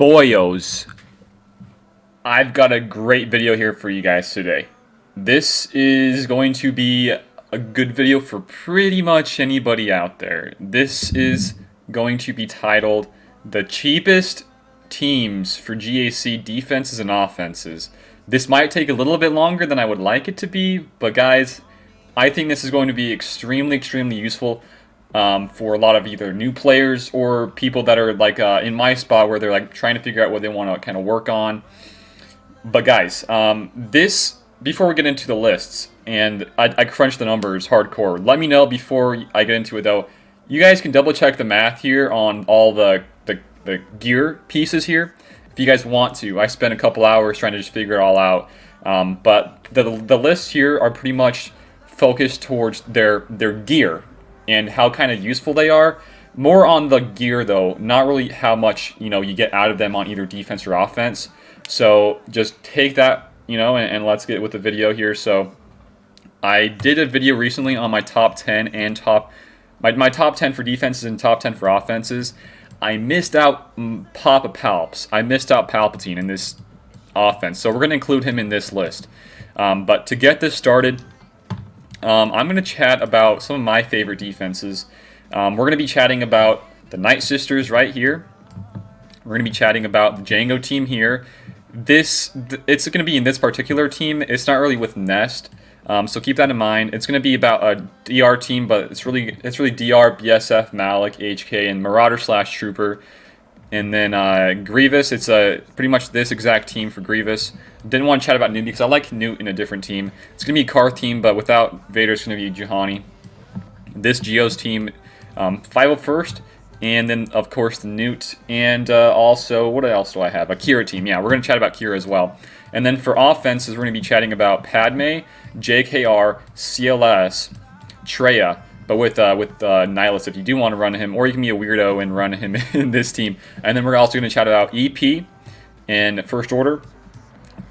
Boyos, I've got a great video here for you guys today. This is going to be a good video for pretty much anybody out there. This is going to be titled The Cheapest Teams for GAC Defenses and Offenses. This might take a little bit longer than I would like it to be, but guys, I think this is going to be extremely useful for a lot of either new players or people that are like in my spot where they're like trying to figure out what they want to kind of work on. But guys, before we get into the lists, and I crunch the numbers hardcore, let me know before I get into it though, you guys can double check the math here on all the gear pieces here if you guys want to. I spent a couple hours trying to just figure it all out, but the lists here are pretty much focused towards their gear and how kind of useful they are. More on the gear though, not really how much you get out of them on either defense or offense. So just take that, and let's get with the video here. So I did a video recently on my top 10 and my top 10 for defenses and top 10 for offenses. I missed out Papa Palps. I missed out Palpatine in this offense, so we're going to include him in this list. But to get this started, I'm going to chat about some of my favorite defenses. We're going to be chatting about the Night Sisters right here. We're going to be chatting about the Django team here. It's going to be in this particular team. It's not really with Nest, so keep that in mind. It's going to be about a DR team, but it's really DR, BSF, Malik, HK, and Marauder/Trooper. And then Grievous, it's pretty much this exact team for Grievous. Didn't want to chat about Newt because I like Newt in a different team. It's going to be a Karth team, but without Vader, it's going to be Juhani. This Geo's team, 501st, and then, of course, the Newt. And also, what else do I have? A Kira team. Yeah, we're going to chat about Kira as well. And then for offenses, we're going to be chatting about Padme, JKR, CLS, Traya, but with Nihilus if you do want to run him, or you can be a weirdo and run him in this team. And then we're also going to chat about EP and First Order,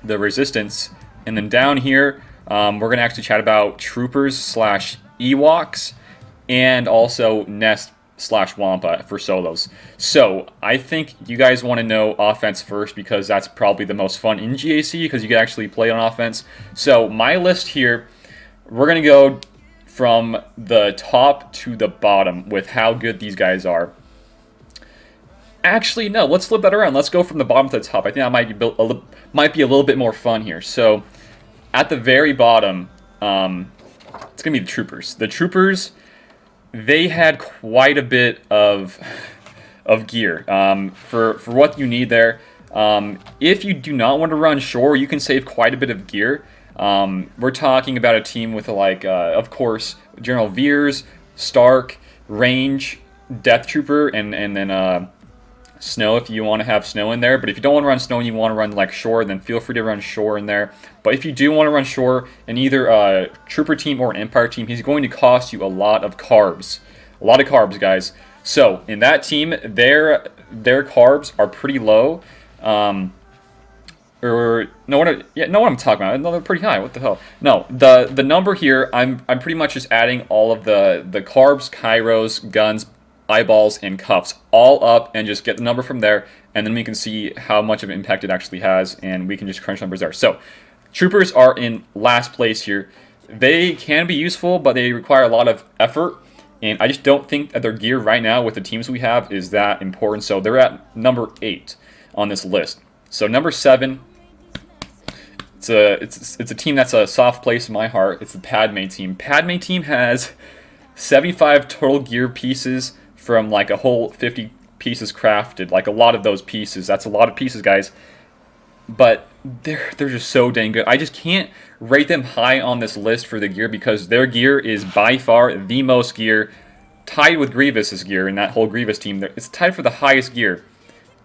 the Resistance, and then down here we're going to actually chat about Troopers/Ewoks, and also Nest/Wampa for solos. So I think you guys want to know offense first because that's probably the most fun in GAC because you can actually play on offense. So my list here, we're going to go from the top to the bottom with how good these guys are. Actually, no, let's flip that around. Let's go from the bottom to the top. I think that might be a little bit more fun here. So at the very bottom, it's going to be the Troopers. The Troopers, they had quite a bit of gear for what you need there. If you do not want to run Shore, you can save quite a bit of gear. We're talking about a team with of course, General Veers, Stark, Range, Death Trooper, and then Snow if you want to have Snow in there. But if you don't want to run Snow and you want to run like Shore, then feel free to run Shore in there. But if you do want to run Shore in either a Trooper team or an Empire team, he's going to cost you a lot of carbs. A lot of carbs, guys. So in that team, their carbs are pretty low. What I'm talking about. No, they're pretty high. What the hell? No, the number here, I'm pretty much just adding all of the carbs, Kairos, guns, eyeballs, and cuffs all up and just get the number from there, and then we can see how much of an impact it actually has, and we can just crunch numbers there. So Troopers are in last place here. They can be useful, but they require a lot of effort, and I just don't think that their gear right now with the teams we have is that important. So they're at number 8 on this list. So number 7, it's a team that's a soft place in my heart. It's the Padme team. Padme team has 75 total gear pieces from like a whole 50 pieces crafted. Like a lot of those pieces. That's a lot of pieces, guys. But they're just so dang good. I just can't rate them high on this list for the gear because their gear is by far the most gear, tied with Grievous's gear in that whole Grievous team. It's tied for the highest gear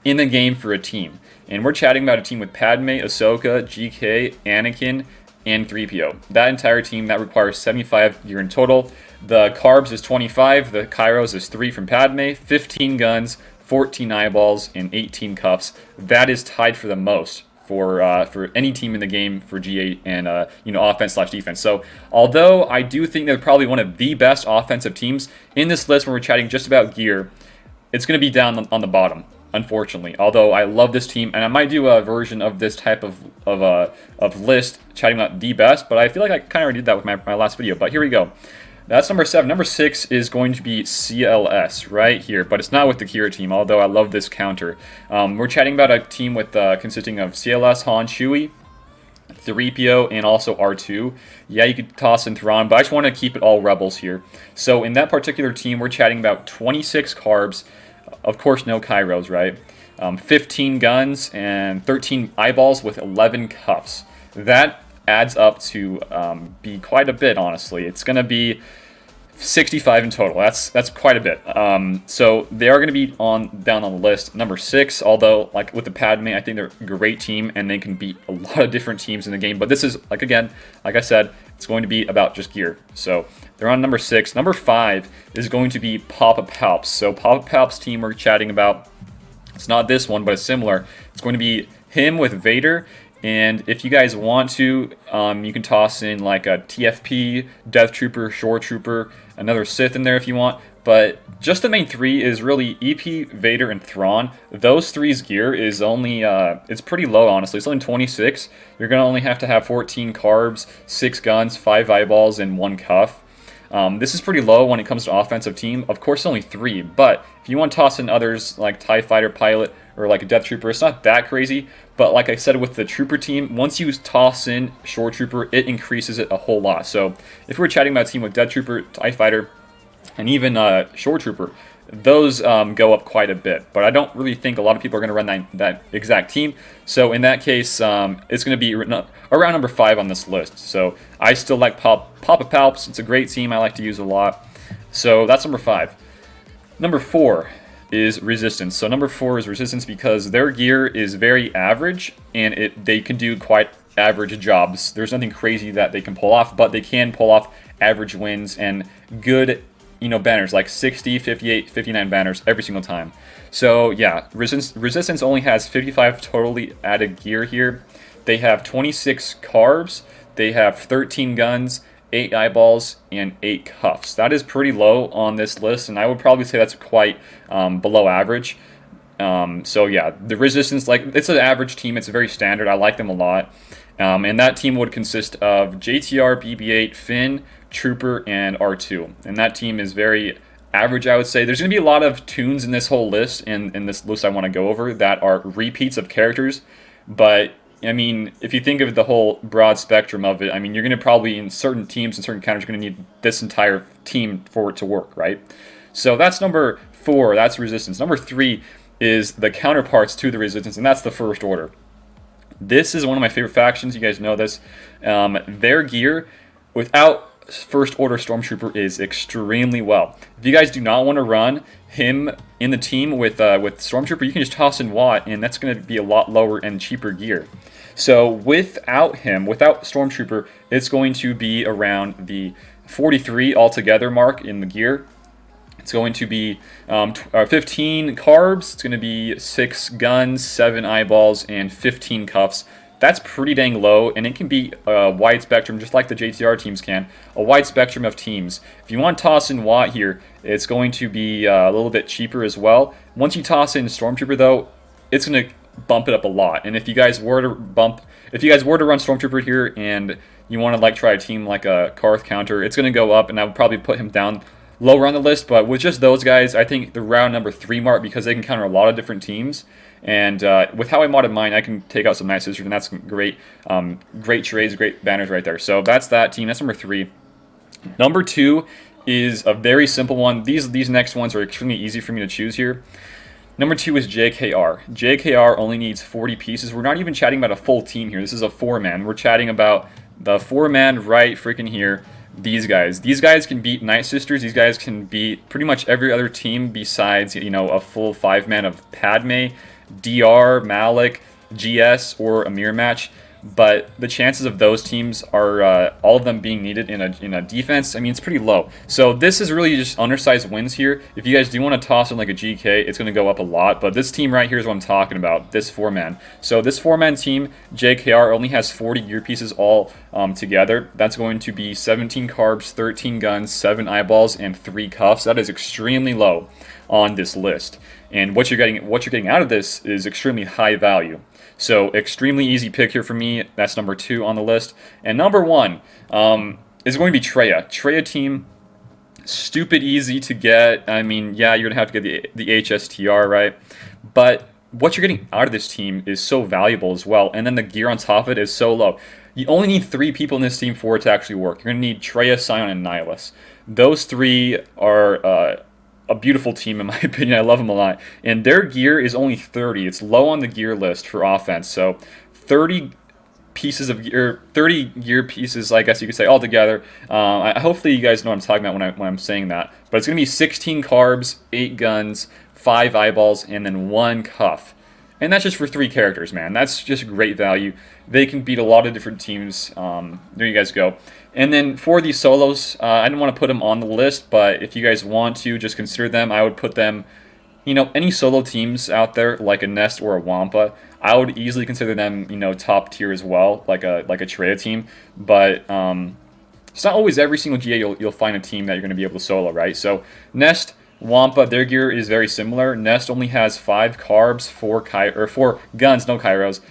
in the game for a team. And we're chatting about a team with Padme, Ahsoka, GK, Anakin, and 3PO. That entire team, that requires 75 gear in total. The carbs is 25, the Kairos is 3 from Padme, 15 guns, 14 eyeballs, and 18 cuffs. That is tied for the most for any team in the game for GA and offense/defense. So although I do think they're probably one of the best offensive teams in this list when we're chatting just about gear, it's going to be down on the bottom. unfortunately. Although I love this team, and I might do a version of this type of list chatting about the best, but I feel like I kind of already did that with my last video. But here we go. That's number 7. Number 6 is going to be CLS right here, but it's not with the Kira team, although I love this counter. We're chatting about a team with consisting of CLS, Han, Chewie, 3PO, and also R2. Yeah, you could toss in Thrawn, but I just want to keep it all Rebels here. So in that particular team, we're chatting about 26 carbs, of course no Kairos, right? 15 guns, and 13 eyeballs with 11 cuffs. That adds up to be quite a bit, honestly. It's going to be 65 in total. That's quite a bit. So they are going to be down on the list. Number 6, although like with the Padme, I think they're a great team and they can beat a lot of different teams in the game. But this is like I said, it's going to be about just gear. So they're on number 6. Number 5 is going to be Papa Palps. So Papa Palps team we're chatting about. It's not this one, but it's similar. It's going to be him with Vader. And if you guys want to, you can toss in like a TFP, Death Trooper, Shore Trooper, another Sith in there if you want. But just the main 3 is really EP, Vader, and Thrawn. Those 3's gear is only, it's pretty low, honestly. It's only 26. You're going to only have to have 14 carbs, 6 guns, 5 eyeballs, and 1 cuff. This is pretty low when it comes to offensive team. Of course, only 3, but if you want to toss in others like TIE Fighter Pilot or like a Death Trooper, it's not that crazy. But like I said with the Trooper team, once you toss in Shore Trooper, it increases it a whole lot. So if we're chatting about a team with Death Trooper, TIE Fighter, and even Shore Trooper, those go up quite a bit. But I don't really think a lot of people are going to run that exact team. So in that case, it's going to be around number 5 on this list. So I still like Papa Palps. It's a great team I like to use a lot. So that's number 5. Number 4 is Resistance. So number 4 is Resistance because their gear is very average and they can do quite average jobs. There's nothing crazy that they can pull off, but they can pull off average wins and good banners like 60, 58, 59 banners every single time. So yeah, Resistance only has 55 totally added gear here. They have 26 carbs, they have 13 guns, 8 eyeballs, and 8 cuffs. That is pretty low on this list, and I would probably say that's quite below average. So yeah, the Resistance, it's an average team. It's very standard. I like them a lot. And that team would consist of JTR, BB-8, Finn, Trooper, and R2. And that team is very average, I would say. There's going to be a lot of tunes in this whole list, and in this list I want to go over, that are repeats of characters. But, I mean, if you think of the whole broad spectrum of it, I mean, you're going to probably, in certain teams and certain counters, you're going to need this entire team for it to work, right? So that's number 4. That's Resistance. Number 3 is the counterparts to the Resistance, and that's the First Order. This is one of my favorite factions. You guys know this. Their gear, without First Order Stormtrooper, is extremely well. If you guys do not want to run him in the team with Stormtrooper, you can just toss in Watt, and that's going to be a lot lower and cheaper gear. So without him, without Stormtrooper, it's going to be around the 43 altogether mark in the gear. It's going to be 15 carbs, it's going to be 6 guns, 7 eyeballs, and 15 cuffs. That's pretty dang low, and it can be a wide spectrum, just like the JTR teams can. A wide spectrum of teams. If you want to toss in Watt here, it's going to be a little bit cheaper as well. Once you toss in Stormtrooper, though, it's going to bump it up a lot. And if you guys were to run Stormtrooper here, and you want to try a team like a Karth counter, it's going to go up, and I would probably put him down lower on the list. But with just those guys, I think the round number 3 mark, because they can counter a lot of different teams. And with how I modded mine, I can take out some nice scissors, and that's great. Great trades, great banners right there. So that's that team. That's number 3. Number 2 is a very simple one. These next ones are extremely easy for me to choose here. Number 2 is JKR. JKR only needs 40 pieces. We're not even chatting about a full team here. This is a 4-man. We're chatting about the 4-man right freaking here. These guys can beat Night Sisters. These guys can beat pretty much every other team besides, a full 5-man of Padme, DR, Malik, GS, or a mirror match. but the chances of those teams are all of them being needed in a defense, I mean, it's pretty low. So this is really just undersized wins here. If you guys do want to toss in like a GK, it's going to go up a lot, but this team right here is what I'm talking about, this 4-man. So this 4-man team, JKR, only has 40 gear pieces all together. That's going to be 17 carbs, 13 guns, 7 eyeballs, and 3 cuffs. That is extremely low on this list. And what you're getting out of this is extremely high value. So extremely easy pick here for me. That's number 2 on the list. And number 1 is going to be Treya. Treya team, stupid easy to get. I mean, yeah, you're going to have to get the HSTR, right? But what you're getting out of this team is so valuable as well. And then the gear on top of it is so low. You only need 3 people in this team for it to actually work. You're going to need Treya, Sion, and Nihilus. Those 3 are a beautiful team, in my opinion. I love them a lot. And their gear is only 30. It's low on the gear list for offense. So 30 pieces of gear, 30 gear pieces, I guess you could say, altogether. Hopefully you guys know what I'm talking about when I'm saying that. But it's going to be 16 carbs, 8 guns, 5 eyeballs, and then 1 cuff. And that's just for 3 characters, man. That's just great value. They can beat a lot of different teams. There you guys go. And then for these solos, I didn't want to put them on the list, but if you guys want to just consider them, I would put them, any solo teams out there, like a Nest or a Wampa, I would easily consider them, top tier as well, like a Treya team. But it's not always every single GA you'll find a team that you're going to be able to solo, right? So Nest, Wampa, their gear is very similar. Nest only has 5 carbs, 4 guns, no Kairos,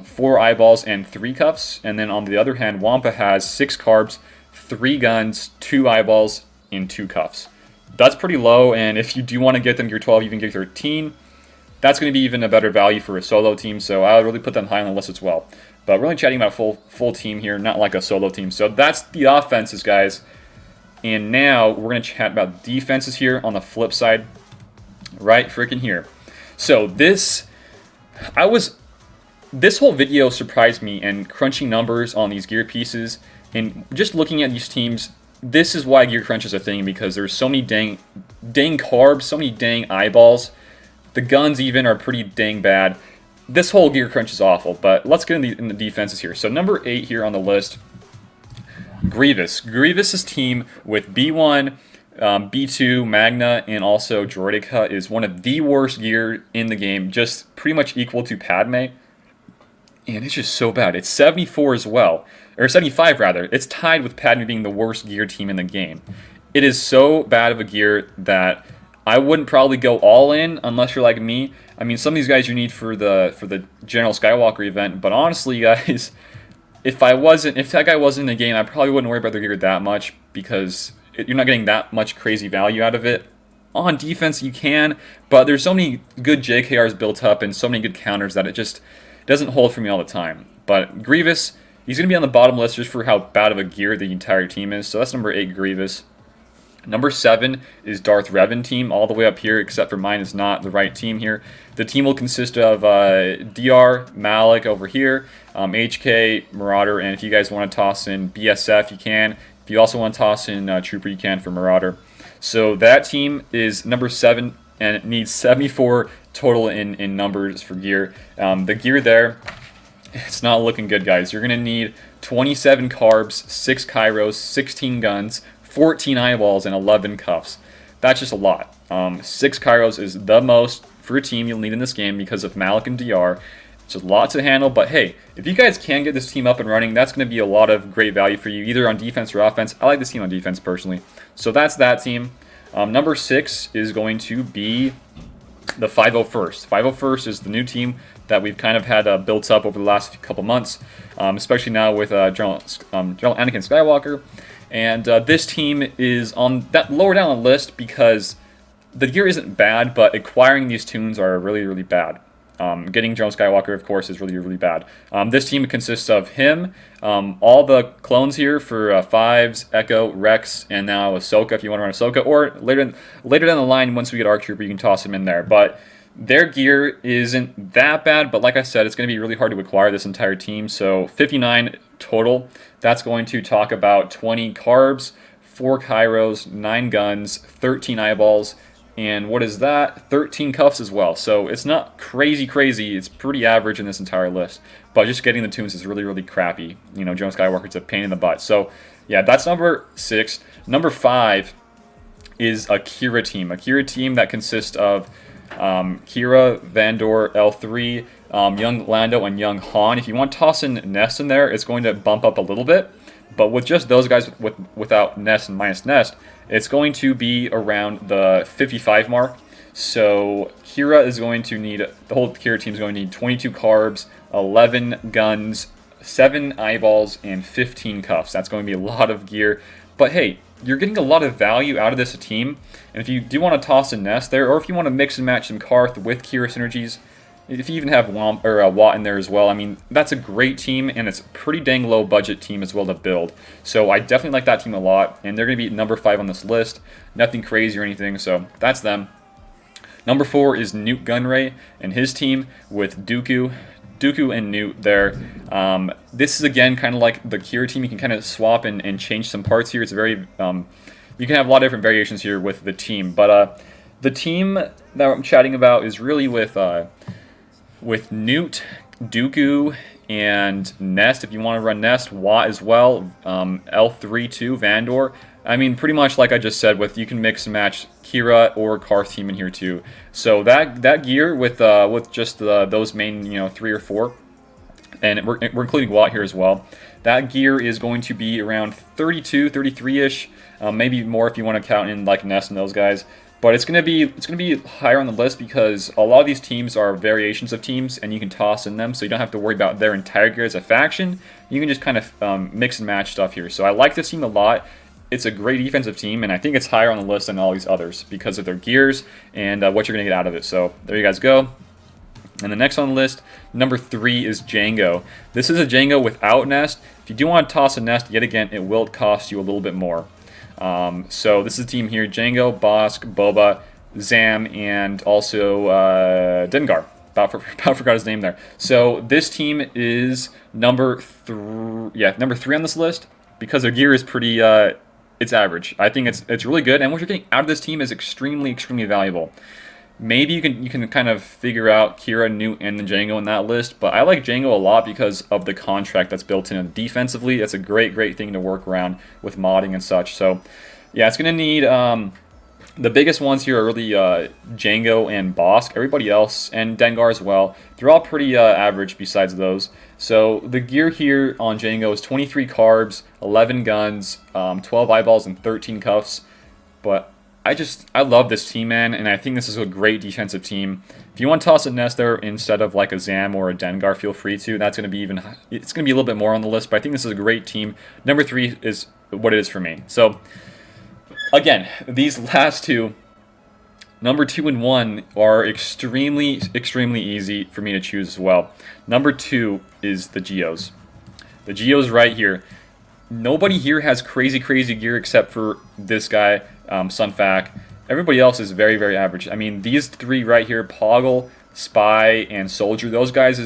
4 eyeballs, and 3 cuffs. And then on the other hand, Wampa has 6 carbs, 3 guns, 2 eyeballs, and 2 cuffs. That's pretty low, and if you do want to get them gear 12, even gear 13, that's going to be even a better value for a solo team, so I would really put them high on the list as well. But we're only chatting about a full team here, not like a solo team. So that's the offenses, guys. And now we're going to chat about defenses here on the flip side, right freaking here. So this whole video surprised me, and crunching numbers on these gear pieces and just looking at these teams, this is why gear crunch is a thing, because there's so many dang carbs, so many dang eyeballs. The guns even are pretty dang bad. This whole gear crunch is awful, but let's get in the defenses here. So number 8 here on the list, Grievous. Grievous's team with B1, B2, Magna, and also Droidica is one of the worst gear in the game, just pretty much equal to Padme. And it's just so bad. It's 74 as well, or 75 rather. It's tied with Padme being the worst gear team in the game. It is so bad of a gear that I wouldn't probably go all in unless you're like me. I mean, some of these guys you need for the General Skywalker event, but honestly, guys, if that guy wasn't in the game, I probably wouldn't worry about their gear that much, because you're not getting that much crazy value out of it. On defense, you can, but there's so many good JKRs built up and so many good counters that it just doesn't hold for me all the time. But Grievous, he's going to be on the bottom list just for how bad of a gear the entire team is. So that's number 8, Grievous. Number 7 is Darth Revan team, all the way up here, except for mine is not the right team here. The team will consist of DR, Malik over here, HK, Marauder, and if you guys want to toss in BSF, you can. If you also want to toss in Trooper, you can for Marauder. So that team is number 7, and it needs 74 total in numbers for gear. The gear there, it's not looking good, guys. You're going to need 27 carbs, 6 Kairos, 16 guns, 14 eyeballs, and 11 cuffs. That's just a lot. 6 Kairos is the most for a team you'll need in this game because of Malik and DR. It's a lot to handle, but hey, if you guys can get this team up and running, that's going to be a lot of great value for you, either on defense or offense. I like this team on defense, personally. So that's that team. Number 6 is going to be the 501st. 501st is the new team that we've kind of had built up over the last couple months, especially now with General Anakin Skywalker. And this team is on that lower down on the list because the gear isn't bad, but acquiring these tunes are really, really bad. Getting General Skywalker, of course, is really, really bad. This team consists of him, all the clones here for Fives, Echo, Rex, and now Ahsoka if you want to run Ahsoka, or later down the line, once we get ARC Trooper, you can toss him in there. But their gear isn't that bad, but like I said, it's going to be really hard to acquire this entire team. So 59 total. That's going to talk about 20 carbs, 4 Kairos, 9 guns, 13 eyeballs, And what is that? 13 cuffs as well. So it's not crazy, crazy. It's pretty average in this entire list. But just getting the tunes is really, really crappy. You know, Joan Skywalker's a pain in the butt. So, yeah, that's number 6. Number 5 is a Kira team. A Kira team that consists of Kira, Vandor, L3, young Lando, and young Han. If you want to toss in Nest in there, it's going to bump up a little bit. But with just those guys without Nest and minus Nest, it's going to be around the 55 mark. So Kira is going to need, the whole Kira team is going to need 22 carbs, 11 guns, 7 eyeballs, and 15 cuffs. That's going to be a lot of gear. But hey, you're getting a lot of value out of this team. And if you do want to toss a Nest there, or if you want to mix and match some Karth with Kira synergies, if you even have Watt in there as well, I mean, that's a great team, and it's a pretty dang low budget team as well to build. So I definitely like that team a lot, and they're going to be number 5 on this list. Nothing crazy or anything, so that's them. Number 4 is Newt Gunray and his team with Dooku and Newt there. This is, again, kind of like the Kira team. You can kind of swap and change some parts here. It's very, you can have a lot of different variations here with the team. But the team that I'm chatting about is really with Newt, Dooku, and Nest. If you want to run Nest, Watt as well, L3 too, Vandor. I mean, pretty much like I just said, you can mix and match Kira or Karth team in here too. So that gear with just those main 3 or 4, and we're including Watt here as well. That gear is going to be around 32, 33-ish, maybe more if you want to count in like Nest and those guys. But it's gonna be higher on the list because a lot of these teams are variations of teams, and you can toss in them, so you don't have to worry about their entire gear as a faction. You can just kind of mix and match stuff here. So I like this team a lot. It's a great defensive team, and I think it's higher on the list than all these others because of their gears and what you're gonna get out of it. So there you guys go. And the next on the list, number 3 is Jango. This is a Jango without Nest. If you do want to toss a Nest, yet again, it will cost you a little bit more. So this is the team here: Jango, Bosk, Boba, Zam, and also Dengar. About forgot his name there. So this team is number 3 on this list because their gear is pretty. It's average. I think it's really good, and what you're getting out of this team is extremely valuable. Maybe you can kind of figure out Kira, Newt, and the Jango in that list, but I like Jango a lot because of the contract that's built in. Defensively, that's a great thing to work around with modding and such. So, yeah, it's going to need... the biggest ones here are really Jango and Bosk. Everybody else, and Dengar as well, they're all pretty average besides those. So the gear here on Jango is 23 carbs, 11 guns, 12 eyeballs, and 13 cuffs. But I love this team, man, and I think this is a great defensive team. If you want to toss a Nest there instead of like a Zam or a Dengar, feel free to. That's going to be it's going to be a little bit more on the list, but I think this is a great team. Number 3 is what it is for me. So, again, these last two, number 2 and 1, are extremely easy for me to choose as well. Number 2 is the Geos. The Geos right here. Nobody here has crazy gear except for this guy, Sunfac. Everybody else is very average. I mean, these 3 right here, Poggle, Spy, and Soldier, those guys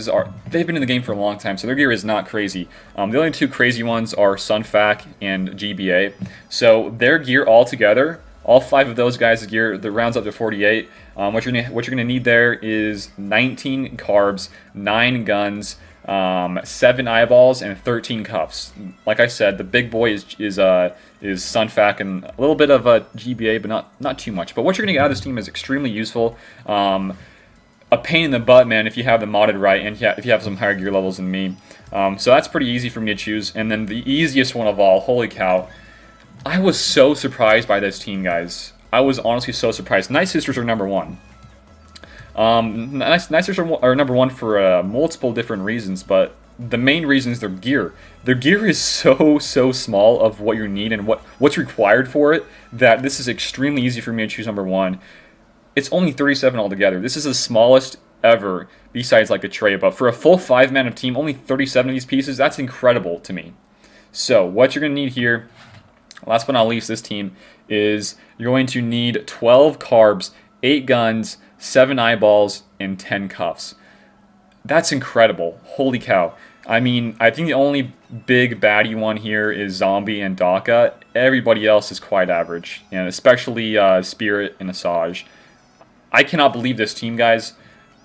they've been in the game for a long time, so their gear is not crazy. The only 2 crazy ones are Sunfac and GBA. So their gear all together, all 5 of those guys' gear, the rounds up to 48. What you're gonna need there is 19 carbs, 9 guns, 7 eyeballs, and 13 cuffs. Like I said, the big boy is Sunfac and a little bit of a GBA, but not too much. But what you're gonna get out of this team is extremely useful. A pain in the butt, man, if you have them modded right, and if you have some higher gear levels than me. So that's pretty easy for me to choose. And then the easiest one of all, holy cow, I was so surprised by this team, guys. I was honestly so surprised. Night Sisters are number 1. Night Sisters are number 1 for multiple different reasons, but the main reason is their gear. Their gear is so small of what you need and what's required for it that this is extremely easy for me to choose number 1. It's only 37 altogether. This is the smallest ever, besides like a Trey. But for a full 5-man of team, only 37 of these pieces, that's incredible to me. So what you're going to need here, last but not least, this team, is you're going to need 12 carbs, 8 guns, 7 eyeballs, and 10 cuffs. That's incredible. Holy cow. I mean, I think the only big baddie one here is Zombie and Daka. Everybody else is quite average, and especially Spirit and Asajj. I cannot believe this team, guys.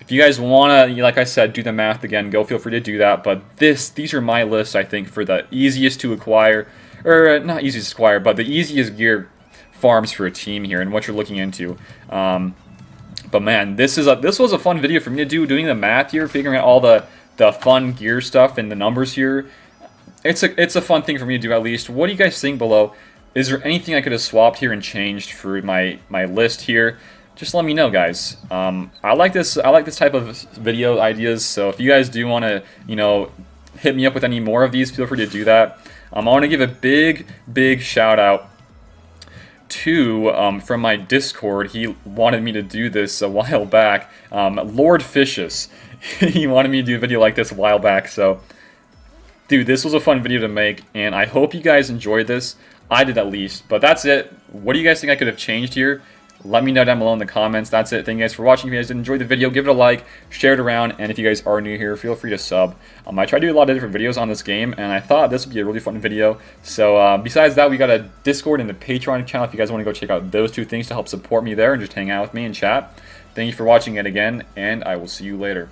If you guys want to, like I said, do the math again, go feel free to do that. But these are my lists, I think, for the easiest to acquire, or not easiest to acquire, but the easiest gear farms for a team here and what you're looking into. But man, this was a fun video for me to do, doing the math here, figuring out all the fun gear stuff and the numbers here. It's a fun thing for me to do, at least. What do you guys think below? Is there anything I could have swapped here and changed for my list here? Just let me know, guys. I like this type of video ideas. So if you guys do want to, hit me up with any more of these, feel free to do that. I want to give a big shout out to from my Discord. He wanted me to do this a while back. Lord Fishes. He wanted me to do a video like this a while back. So, dude, this was a fun video to make, and I hope you guys enjoyed this. I did, at least. But that's it. What do you guys think I could have changed here? Let me know down below in the comments. That's it. Thank you guys for watching. If you guys did enjoy the video, give it a like, share it around, and if you guys are new here, feel free to sub. I try to do a lot of different videos on this game, and I thought this would be a really fun video. So besides that, we got a Discord and a Patreon channel if you guys want to go check out those two things to help support me there and just hang out with me and chat. Thank you for watching it again, and I will see you later.